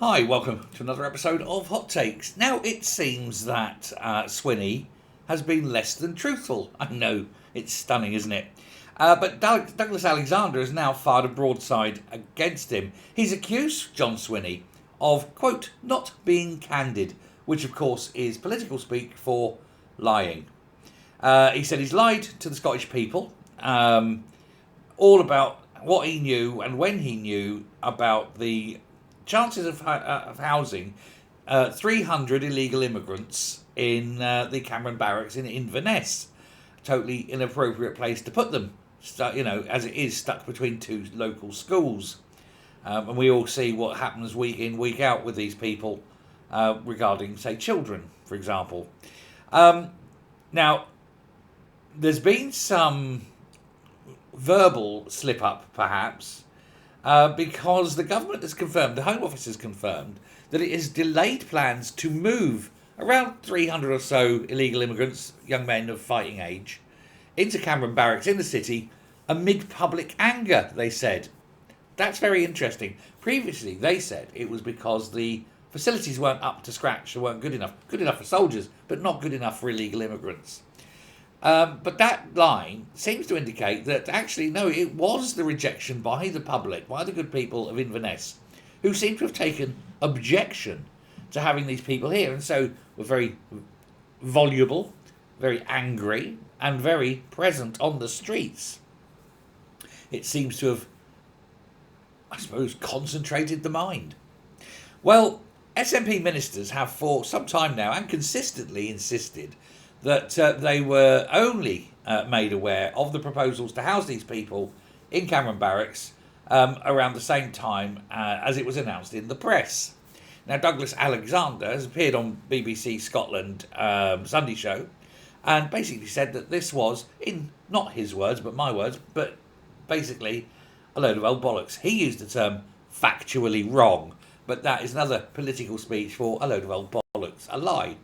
Hi, welcome to another episode of Hot Takes. Now, it seems that Swinney has been less than truthful. I know, it's stunning, isn't it? But Douglas Alexander has now fired a broadside against him. He's accused John Swinney of, quote, not being candid, which of course is political speak for lying. He said he's lied to the Scottish people, all about what he knew and when he knew about the chances of housing 300 illegal immigrants in the Cameron Barracks in Inverness. Totally inappropriate place to put them, as it is stuck between two local schools. And we all see what happens week in, week out with these people regarding, say, children, for example. Now, there's been some verbal slip-up, perhaps, because the government has confirmed, the Home Office has confirmed, that it has delayed plans to move around 300 or so illegal immigrants, young men of fighting age, into Cameron Barracks in the city amid public anger, they said. That's very interesting. Previously, they said it was because the facilities weren't up to scratch, they weren't good enough for soldiers, but not good enough for illegal immigrants. But that line seems to indicate that actually, no, it was the rejection by the public, by the good people of Inverness, who seem to have taken objection to having these people here, and so were very voluble, very angry, and very present on the streets. It seems to have, I suppose, concentrated the mind. Well, SNP ministers have for some time now and consistently insisted that they were only made aware of the proposals to house these people in Cameron Barracks around the same time as it was announced in the press. Now, Douglas Alexander has appeared on BBC Scotland Sunday show and basically said that this was, in not his words but my words, but basically a load of old bollocks. He used the term factually wrong, but that is another political speech for a load of old bollocks, a lie.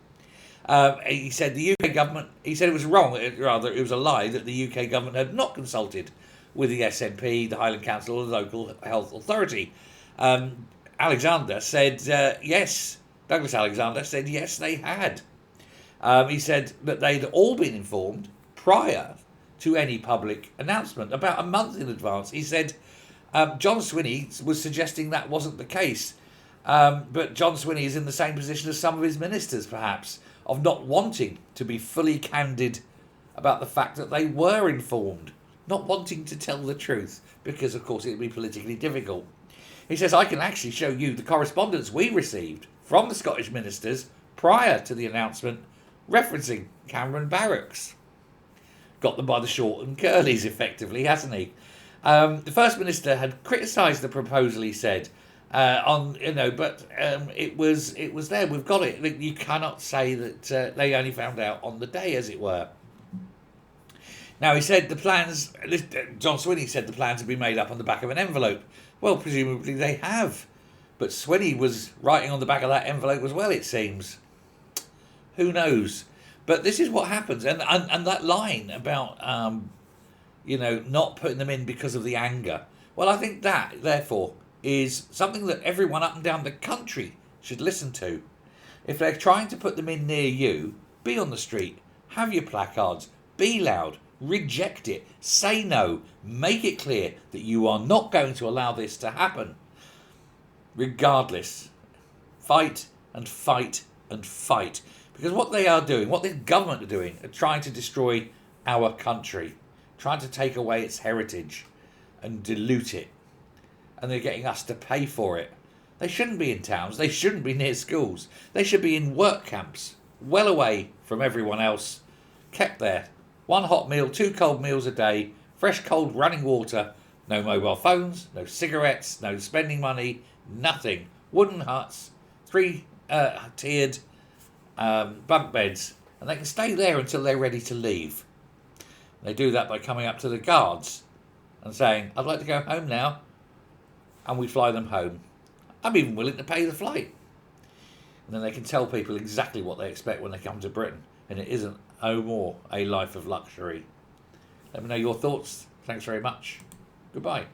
He said the UK government, he said it was wrong, rather it was a lie that the UK government had not consulted with the SNP, the Highland Council or the local health authority. Alexander said yes, Douglas Alexander said yes they had. He said that they'd all been informed prior to any public announcement, about a month in advance. He said John Swinney was suggesting that wasn't the case. But John Swinney is in the same position as some of his ministers, perhaps, of not wanting to be fully candid about the fact that they were informed, not wanting to tell the truth, because, of course, it would be politically difficult. He says, I can actually show you the correspondence we received from the Scottish ministers prior to the announcement referencing Cameron Barracks. Got them by the short and curlies, effectively, hasn't he? The First Minister had criticised the proposal, he said, but it was there. We've got it. You cannot say that they only found out on the day, as it were. Now, he said the plans, John Swinney said the plans had been made up on the back of an envelope. Well, presumably they have. But Swinney was writing on the back of that envelope as well, it seems. Who knows? But this is what happens. And that line about, not putting them in because of the anger. Well, I think that, therefore, is something that everyone up and down the country should listen to. If they're trying to put them in near you, be on the street, have your placards, be loud, reject it, say no, make it clear that you are not going to allow this to happen. Regardless, fight and fight and fight. Because what they are doing, what the government are doing, are trying to destroy our country, trying to take away its heritage and dilute it. And they're getting us to pay for it. They shouldn't be in towns. They shouldn't be near schools. They should be in work camps, well away from everyone else, kept there. 1 hot meal, 2 cold meals a day, fresh cold running water, no mobile phones, no cigarettes, no spending money, nothing. Wooden huts, 3 tiered bunk beds, and they can stay there until they're ready to leave. They do that by coming up to the guards and saying, I'd like to go home now. And we fly them home. I'm even willing to pay the flight. And then they can tell people exactly what they expect when they come to Britain. And it isn't no more a life of luxury. Let me know your thoughts. Thanks very much. Goodbye.